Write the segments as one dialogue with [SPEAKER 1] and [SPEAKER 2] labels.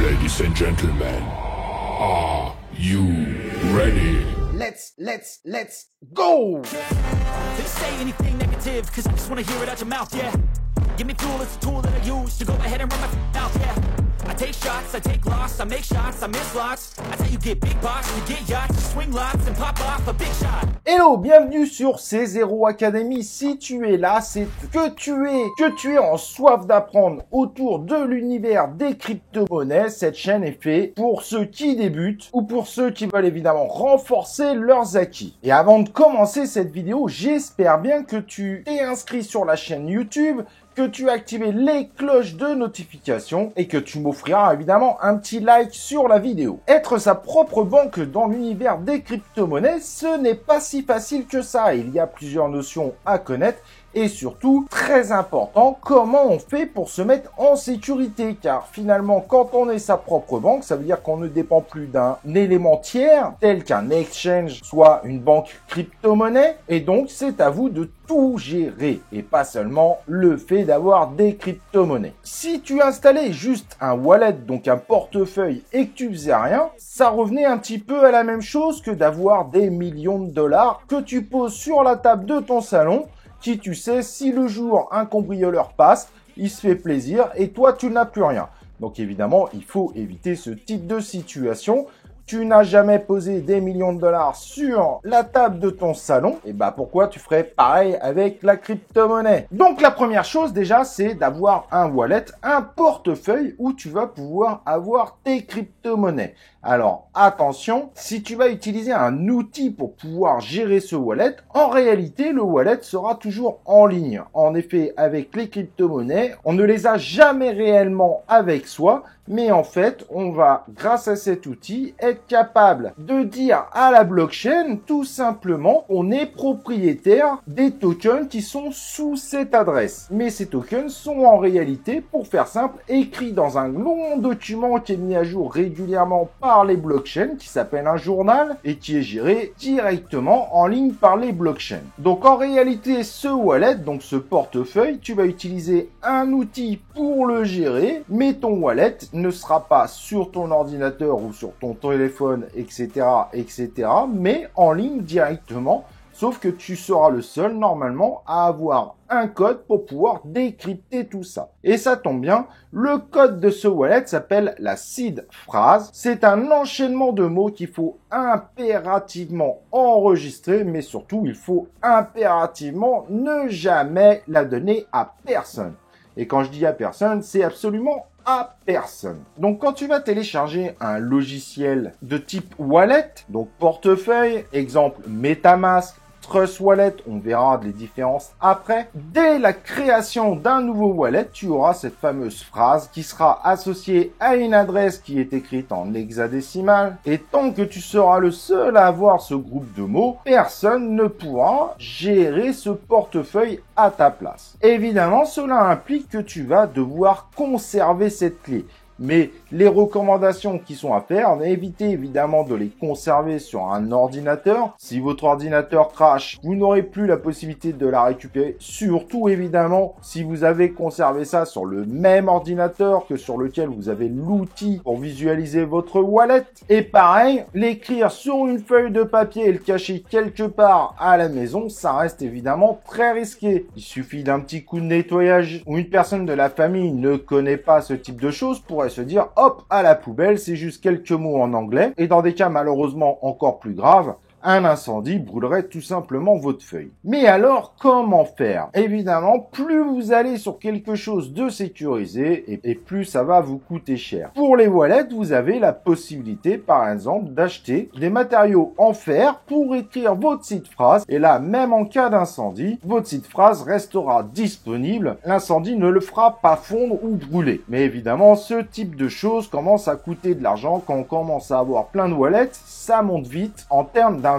[SPEAKER 1] Ladies and gentlemen, are you ready?
[SPEAKER 2] Let's go!
[SPEAKER 3] They say anything negative, cause I just wanna hear it out your mouth, yeah. Give me fuel, it's a tool that I use to go ahead and run my mouth, yeah. I take shots, I take loss, I make shots, I miss lots. I tell you get big box, you get yachts, you swing lots and pop off a big shot.
[SPEAKER 2] Hello, bienvenue sur C0 Academy. Si tu es là, c'est que tu es en soif d'apprendre autour de l'univers des crypto-monnaies. Cette chaîne est faite pour ceux qui débutent ou pour ceux qui veulent évidemment renforcer leurs acquis. Et avant de commencer cette vidéo, j'espère bien que tu t'es inscrit sur la chaîne YouTube, que tu as activé les cloches de notification et que tu m'offriras évidemment un petit like sur la vidéo. Être sa propre banque dans l'univers des crypto-monnaies, ce n'est pas si facile que ça. Il y a plusieurs notions à connaître et surtout, très important, comment on fait pour se mettre en sécurité. Car finalement, quand on est sa propre banque, ça veut dire qu'on ne dépend plus d'un élément tiers, tel qu'un exchange, soit une banque crypto-monnaie. Et donc, c'est à vous de tout gérer et pas seulement le fait d'avoir des crypto-monnaies. Si tu installais juste un wallet, donc un portefeuille, et que tu faisais rien, ça revenait un petit peu à la même chose que d'avoir des millions de dollars que tu poses sur la table de ton salon, qui tu sais, si le jour un cambrioleur passe, il se fait plaisir et toi tu n'as plus rien. Donc évidemment, il faut éviter ce type de situation. Tu n'as jamais posé des millions de dollars sur la table de ton salon, et bah pourquoi tu ferais pareil avec la crypto-monnaie? Donc la première chose déjà, c'est d'avoir un wallet, un portefeuille où tu vas pouvoir avoir tes crypto-monnaies. Alors attention, si tu vas utiliser un outil pour pouvoir gérer ce wallet, en réalité le wallet sera toujours en ligne. En effet, avec les crypto-monnaies, on ne les a jamais réellement avec soi, mais en fait, on va, grâce à cet outil, être capable de dire à la blockchain, tout simplement, qu'on est propriétaire des tokens qui sont sous cette adresse. Mais ces tokens sont en réalité, pour faire simple, écrits dans un long document qui est mis à jour régulièrement par les blockchains, qui s'appelle un journal, et qui est géré directement en ligne par les blockchains. Donc en réalité, ce wallet, donc ce portefeuille, tu vas utiliser un outil pour le gérer, mais ton wallet ne sera pas sur ton ordinateur ou sur ton téléphone, etc., mais en ligne directement, sauf que tu seras le seul, normalement, à avoir un code pour pouvoir décrypter tout ça. Et ça tombe bien, le code de ce wallet s'appelle la seed phrase. C'est un enchaînement de mots qu'il faut impérativement enregistrer, mais surtout, il faut impérativement ne jamais la donner à personne. Et quand je dis à personne, c'est absolument à personne. Donc quand tu vas télécharger un logiciel de type wallet, donc portefeuille, exemple MetaMask, Trust Wallet, on verra les différences après. Dès la création d'un nouveau wallet, tu auras cette fameuse phrase qui sera associée à une adresse qui est écrite en hexadécimal. Et tant que tu seras le seul à avoir ce groupe de mots, personne ne pourra gérer ce portefeuille à ta place. Évidemment, cela implique que tu vas devoir conserver cette clé. Mais les recommandations qui sont à faire, évitez évidemment de les conserver sur un ordinateur. Si votre ordinateur crache, vous n'aurez plus la possibilité de la récupérer. Surtout évidemment, si vous avez conservé ça sur le même ordinateur que sur lequel vous avez l'outil pour visualiser votre wallet. Et pareil, l'écrire sur une feuille de papier et le cacher quelque part à la maison, ça reste évidemment très risqué. Il suffit d'un petit coup de nettoyage où une personne de la famille ne connaît pas ce type de choses pour se dire hop à la poubelle, c'est juste quelques mots en anglais, et dans des cas malheureusement encore plus graves, un incendie brûlerait tout simplement votre feuille. Mais alors, comment faire? Évidemment, plus vous allez sur quelque chose de sécurisé, et plus ça va vous coûter cher. Pour les wallets, vous avez la possibilité, par exemple, d'acheter des matériaux en fer pour écrire votre seed phrase. Et là, même en cas d'incendie, votre seed phrase restera disponible. L'incendie ne le fera pas fondre ou brûler. Mais évidemment, ce type de choses commence à coûter de l'argent. Quand on commence à avoir plein de wallets, ça monte vite en termes d'investissement.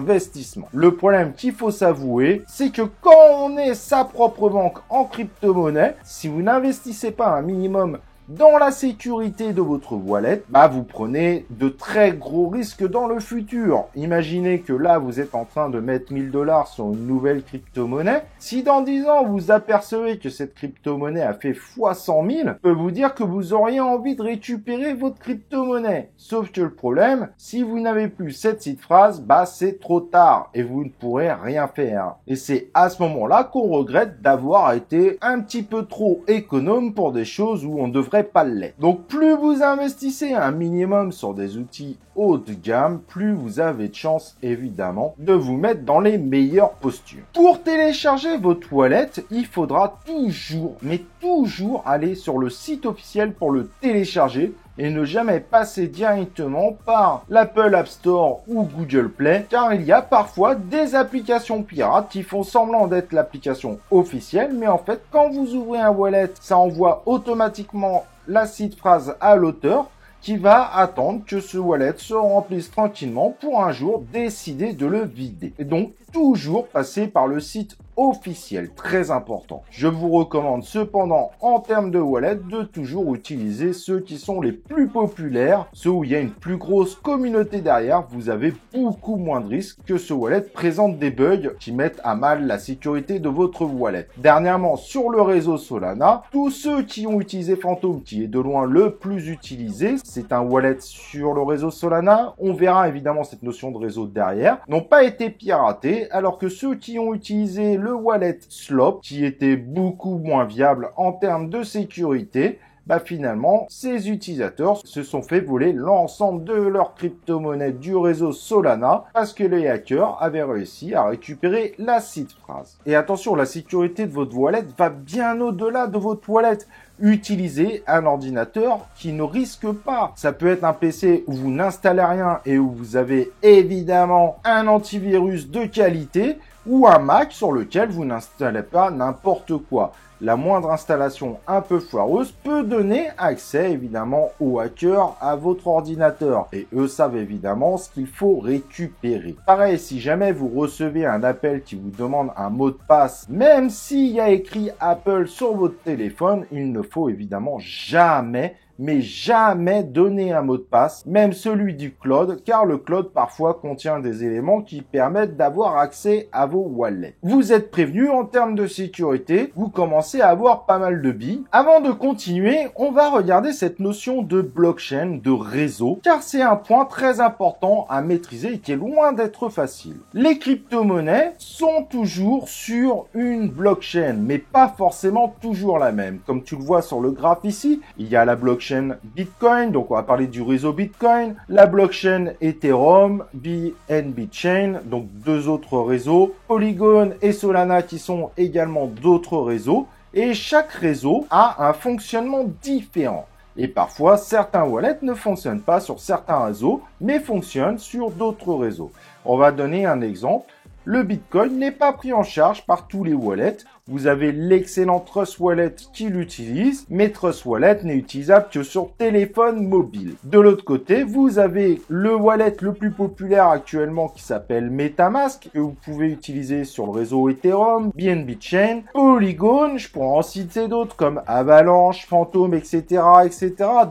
[SPEAKER 2] Le problème qu'il faut s'avouer, c'est que quand on est sa propre banque en crypto-monnaie, si vous n'investissez pas un minimum dans la sécurité de votre wallet, vous prenez de très gros risques dans le futur. Imaginez que là, vous êtes en train de mettre 1000 $ sur une nouvelle crypto-monnaie. Si dans 10 ans, vous apercevez que cette crypto-monnaie a fait fois 100 000, je peux vous dire que vous auriez envie de récupérer votre crypto-monnaie. Sauf que le problème, si vous n'avez plus cette seed phrase, c'est trop tard et vous ne pourrez rien faire. Et c'est à ce moment-là qu'on regrette d'avoir été un petit peu trop économe pour des choses où on ne devrait pas l'être. Donc plus vous investissez un minimum sur des outils haut de gamme, plus vous avez de chance évidemment de vous mettre dans les meilleures postures. Pour télécharger votre wallet, il faudra toujours, mais toujours aller sur le site officiel pour le télécharger et ne jamais passer directement par l'Apple App Store ou Google Play, car il y a parfois des applications pirates qui font semblant d'être l'application officielle, mais en fait, quand vous ouvrez un wallet, ça envoie automatiquement la seed phrase à l'auteur, qui va attendre que ce wallet se remplisse tranquillement pour un jour décider de le vider. Et donc, toujours passer par le site officiel, très important. Je vous recommande cependant, en termes de wallet, de toujours utiliser ceux qui sont les plus populaires, ceux où il y a une plus grosse communauté derrière. Vous avez beaucoup moins de risques que ce wallet présente des bugs qui mettent à mal la sécurité de votre wallet. Dernièrement, sur le réseau Solana, tous ceux qui ont utilisé Phantom, qui est de loin le plus utilisé, c'est un wallet sur le réseau Solana, on verra évidemment cette notion de réseau derrière, n'ont pas été piratés, alors que ceux qui ont utilisé le wallet Slop, qui était beaucoup moins viable en termes de sécurité, finalement, ces utilisateurs se sont fait voler l'ensemble de leurs crypto-monnaies du réseau Solana parce que les hackers avaient réussi à récupérer la seed phrase. Et attention, la sécurité de votre wallet va bien au-delà de votre wallet. Utilisez un ordinateur qui ne risque pas. Ça peut être un PC où vous n'installez rien et où vous avez évidemment un antivirus de qualité, ou un Mac sur lequel vous n'installez pas n'importe quoi. La moindre installation un peu foireuse peut donner accès évidemment aux hackers à votre ordinateur. Et eux savent évidemment ce qu'il faut récupérer. Pareil, si jamais vous recevez un appel qui vous demande un mot de passe, même s'il y a écrit Apple sur votre téléphone, il ne faut évidemment jamais donner un mot de passe, même celui du cloud, car le cloud parfois contient des éléments qui permettent d'avoir accès à vos wallets. Vous êtes prévenus en termes de sécurité, vous commencez à avoir pas mal de billes. Avant de continuer, on va regarder cette notion de blockchain, de réseau, car c'est un point très important à maîtriser et qui est loin d'être facile. Les crypto-monnaies sont toujours sur une blockchain, mais pas forcément toujours la même. Comme tu le vois sur le graphe ici, il y a la blockchain Bitcoin, donc on va parler du réseau Bitcoin, la blockchain Ethereum, BNB Chain, donc deux autres réseaux, Polygon et Solana qui sont également d'autres réseaux, et chaque réseau a un fonctionnement différent. Et parfois, certains wallets ne fonctionnent pas sur certains réseaux, mais fonctionnent sur d'autres réseaux. On va donner un exemple. Le Bitcoin n'est pas pris en charge par tous les wallets. Vous avez l'excellent Trust Wallet qui l'utilise, mais Trust Wallet n'est utilisable que sur téléphone mobile. De l'autre côté, vous avez le wallet le plus populaire actuellement qui s'appelle MetaMask, que vous pouvez utiliser sur le réseau Ethereum, BNB Chain, Polygon, je pourrais en citer d'autres comme Avalanche, Phantom, etc.,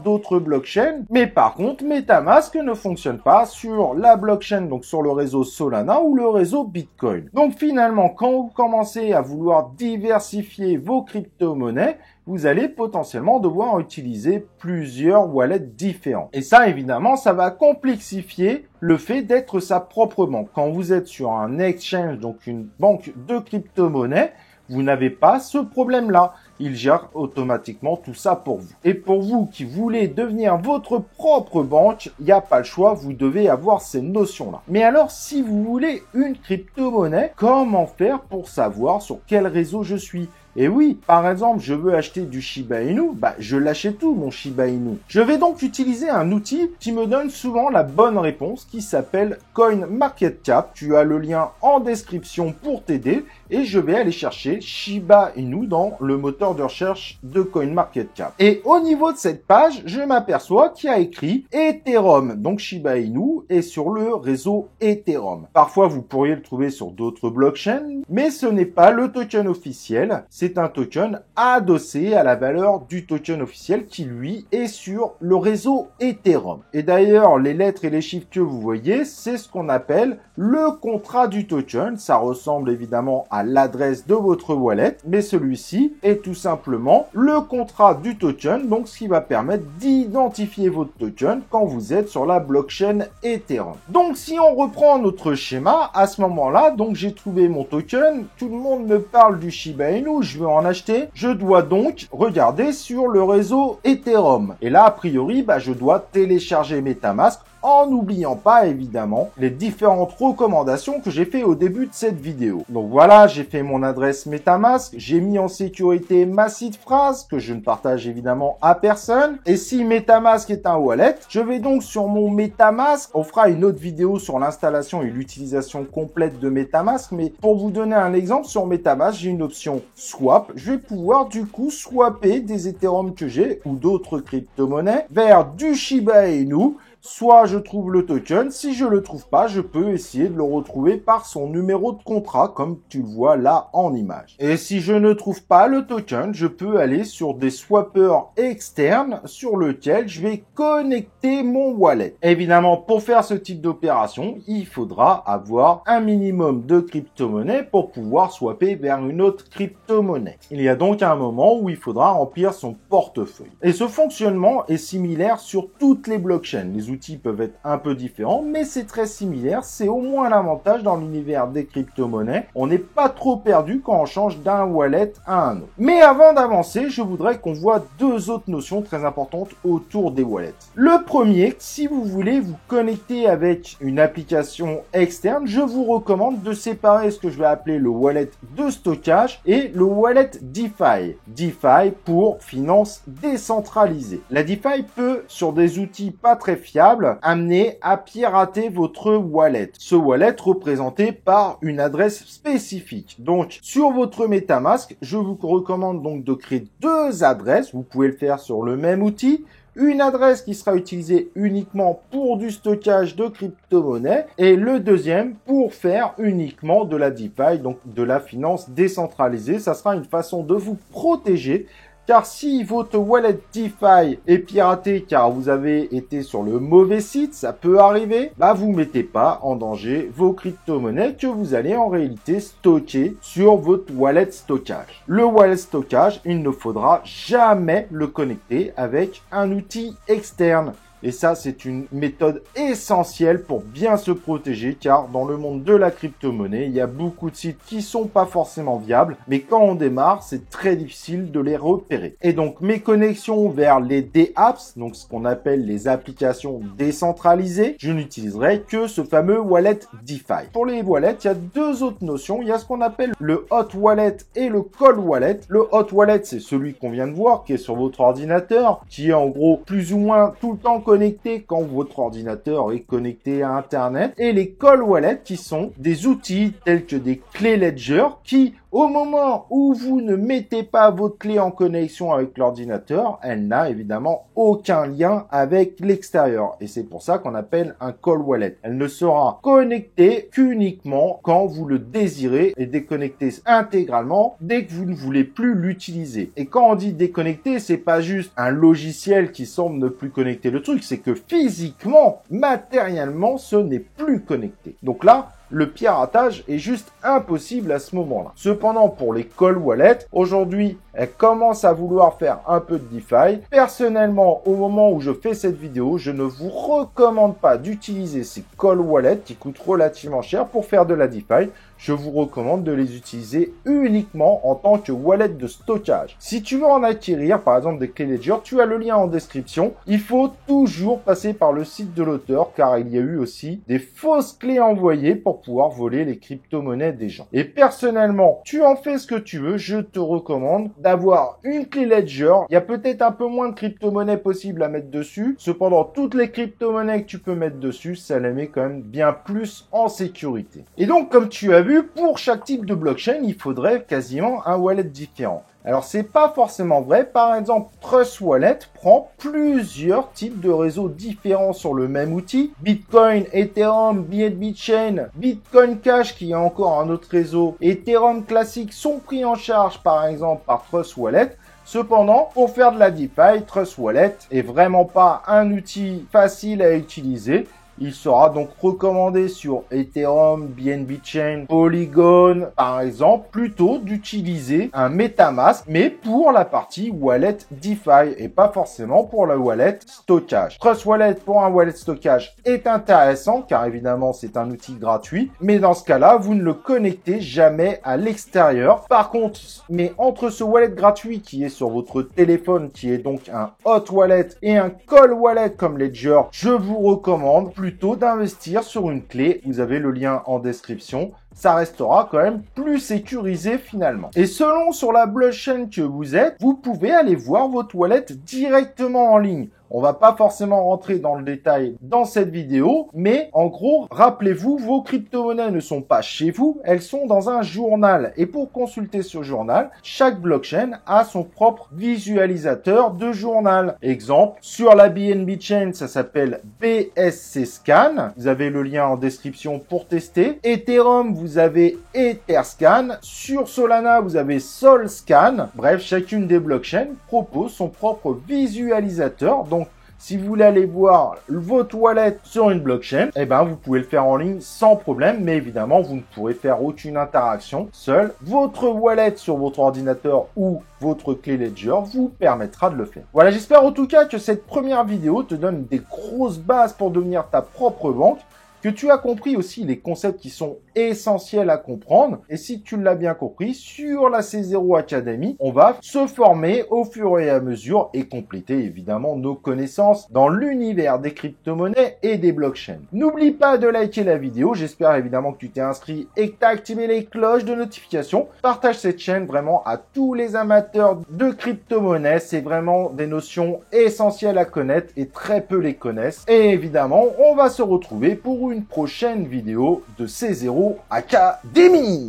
[SPEAKER 2] d'autres blockchains. Mais par contre, MetaMask ne fonctionne pas sur la blockchain, donc sur le réseau Solana ou le réseau Bitcoin. Donc finalement, quand vous commencez à vouloir diversifier vos crypto-monnaies, vous allez potentiellement devoir utiliser plusieurs wallets différents. Et ça, évidemment, ça va complexifier le fait d'être sa propre banque. Quand vous êtes sur un exchange, donc une banque de crypto-monnaies, vous n'avez pas ce problème-là. Il gère automatiquement tout ça pour vous. Et pour vous qui voulez devenir votre propre banque, il n'y a pas le choix, vous devez avoir ces notions-là. Mais alors, si vous voulez une crypto-monnaie, comment faire pour savoir sur quel réseau je suis ? Et oui, par exemple, je veux acheter du Shiba Inu, je l'achète où mon Shiba Inu ? Je vais donc utiliser un outil qui me donne souvent la bonne réponse qui s'appelle CoinMarketCap. Tu as le lien en description pour t'aider et je vais aller chercher Shiba Inu dans le moteur de recherche de CoinMarketCap. Et au niveau de cette page, je m'aperçois qu'il y a écrit Ethereum. Donc Shiba Inu est sur le réseau Ethereum. Parfois, vous pourriez le trouver sur d'autres blockchains, mais ce n'est pas le token officiel. C'est un token adossé à la valeur du token officiel qui, lui, est sur le réseau Ethereum. Et d'ailleurs, les lettres et les chiffres que vous voyez, c'est ce qu'on appelle le contrat du token. Ça ressemble évidemment à l'adresse de votre wallet, mais celui-ci est tout simplement le contrat du token, donc ce qui va permettre d'identifier votre token quand vous êtes sur la blockchain Ethereum. Donc si on reprend notre schéma, à ce moment-là, donc j'ai trouvé mon token, tout le monde me parle du Shiba Inu, je veux en acheter, je dois donc regarder sur le réseau Ethereum. Et là, a priori, je dois télécharger MetaMask, en n'oubliant pas évidemment les différentes recommandations que j'ai fait au début de cette vidéo. Donc voilà, j'ai fait mon adresse MetaMask, j'ai mis en sécurité ma seed phrase que je ne partage évidemment à personne. Et si MetaMask est un wallet, je vais donc sur mon MetaMask, on fera une autre vidéo sur l'installation et l'utilisation complète de MetaMask, mais pour vous donner un exemple, sur MetaMask, j'ai une option swap. Je vais pouvoir du coup swapper des Ethereum que j'ai ou d'autres crypto-monnaies vers du Shiba Inu. Soit je trouve le token, si je le trouve pas, je peux essayer de le retrouver par son numéro de contrat, comme tu le vois là en image. Et si je ne trouve pas le token, je peux aller sur des swappers externes sur lequel je vais connecter mon wallet. Évidemment, pour faire ce type d'opération, il faudra avoir un minimum de crypto-monnaie pour pouvoir swapper vers une autre crypto-monnaie. Il y a donc un moment où il faudra remplir son portefeuille. Et ce fonctionnement est similaire sur toutes les blockchains. Les outils peuvent être un peu différents, mais c'est très similaire. C'est au moins l'avantage dans l'univers des crypto-monnaies. On n'est pas trop perdu quand on change d'un wallet à un autre. Mais avant d'avancer, je voudrais qu'on voit deux autres notions très importantes autour des wallets. Le premier, si vous voulez vous connecter avec une application externe, je vous recommande de séparer ce que je vais appeler le wallet de stockage et le wallet DeFi. DeFi pour finance décentralisée. La DeFi peut, sur des outils pas très fiables, amener à pirater votre wallet. Ce wallet représenté par une adresse spécifique. Donc, sur votre MetaMask, je vous recommande donc de créer deux adresses. Vous pouvez le faire sur le même outil. Une adresse qui sera utilisée uniquement pour du stockage de crypto-monnaies et le deuxième pour faire uniquement de la DeFi, donc de la finance décentralisée. Ça sera une façon de vous protéger. Car si votre wallet DeFi est piraté car vous avez été sur le mauvais site, ça peut arriver, vous mettez pas en danger vos crypto-monnaies que vous allez en réalité stocker sur votre wallet stockage. Le wallet stockage, il ne faudra jamais le connecter avec un outil externe. Et ça, c'est une méthode essentielle pour bien se protéger car dans le monde de la crypto-monnaie, il y a beaucoup de sites qui sont pas forcément viables, mais quand on démarre, c'est très difficile de les repérer. Et donc, mes connexions vers les DApps, donc ce qu'on appelle les applications décentralisées, je n'utiliserai que ce fameux wallet DeFi. Pour les wallets, il y a deux autres notions. Il y a ce qu'on appelle le hot wallet et le cold wallet. Le hot wallet, c'est celui qu'on vient de voir, qui est sur votre ordinateur, qui est en gros plus ou moins tout le temps connecté quand votre ordinateur est connecté à Internet, et les cold wallets qui sont des outils tels que des clés Ledger qui, au moment où vous ne mettez pas votre clé en connexion avec l'ordinateur, elle n'a évidemment aucun lien avec l'extérieur. Et c'est pour ça qu'on appelle un cold wallet. Elle ne sera connectée qu'uniquement quand vous le désirez et déconnectée intégralement dès que vous ne voulez plus l'utiliser. Et quand on dit déconnecté, c'est pas juste un logiciel qui semble ne plus connecter le truc, c'est que physiquement, matériellement, ce n'est plus connecté. Donc là, le piratage est juste impossible à ce moment-là. Cependant, pour les cold wallets, aujourd'hui, elles commencent à vouloir faire un peu de DeFi. Personnellement, au moment où je fais cette vidéo, je ne vous recommande pas d'utiliser ces cold wallets qui coûtent relativement cher pour faire de la DeFi. Je vous recommande de les utiliser uniquement en tant que wallet de stockage. Si tu veux en acquérir, par exemple des clés Ledger, tu as le lien en description. Il faut toujours passer par le site de l'auteur car il y a eu aussi des fausses clés envoyées pour pouvoir voler les crypto-monnaies des gens. Et personnellement, tu en fais ce que tu veux, je te recommande d'avoir une clé Ledger. Il y a peut-être un peu moins de crypto-monnaies possibles à mettre dessus. Cependant, toutes les crypto-monnaies que tu peux mettre dessus, ça les met quand même bien plus en sécurité. Et donc, comme tu as vu, pour chaque type de blockchain, il faudrait quasiment un wallet différent. Alors, c'est pas forcément vrai. Par exemple, Trust Wallet prend plusieurs types de réseaux différents sur le même outil. Bitcoin, Ethereum, BNB Chain, Bitcoin Cash, qui est encore un autre réseau, Ethereum classique sont pris en charge, par exemple, par Trust Wallet. Cependant, pour faire de la DeFi, Trust Wallet est vraiment pas un outil facile à utiliser. Il sera donc recommandé sur Ethereum, BNB Chain, Polygon, par exemple, plutôt d'utiliser un MetaMask, mais pour la partie wallet DeFi et pas forcément pour la wallet stockage. Trust Wallet pour un wallet stockage est intéressant car évidemment c'est un outil gratuit, mais dans ce cas-là, vous ne le connectez jamais à l'extérieur. Par contre, mais entre ce wallet gratuit qui est sur votre téléphone, qui est donc un hot wallet et un cold wallet comme Ledger, je vous recommande plutôt d'investir sur une clé. Vous avez le lien en description. Ça restera quand même plus sécurisé finalement. Et selon sur la blockchain que vous êtes, vous pouvez aller voir votre wallet directement en ligne. On va pas forcément rentrer dans le détail dans cette vidéo, mais en gros, rappelez-vous, vos crypto-monnaies ne sont pas chez vous, elles sont dans un journal. Et pour consulter ce journal, chaque blockchain a son propre visualisateur de journal. Exemple, sur la BNB Chain, ça s'appelle BSC Scan. Vous avez le lien en description pour tester. Ethereum, vous avez Etherscan. Sur Solana, vous avez SolScan. Bref, chacune des blockchains propose son propre visualisateur. Donc, si vous voulez aller voir votre wallet sur une blockchain, eh ben, vous pouvez le faire en ligne sans problème, mais évidemment, vous ne pourrez faire aucune interaction seul. Votre wallet sur votre ordinateur ou votre clé Ledger vous permettra de le faire. Voilà, j'espère en tout cas que cette première vidéo te donne des grosses bases pour devenir ta propre banque, que tu as compris aussi les concepts qui sont essentiels à comprendre. Et si tu l'as bien compris, sur la C0 Academy, on va se former au fur et à mesure et compléter évidemment nos connaissances dans l'univers des crypto-monnaies et des blockchains. N'oublie pas de liker la vidéo. J'espère évidemment que tu t'es inscrit et que tu as activé les cloches de notification. Partage cette chaîne vraiment à tous les amateurs de crypto-monnaies. C'est vraiment des notions essentielles à connaître et très peu les connaissent. Et évidemment, on va se retrouver pour une prochaine vidéo de C0 Academy.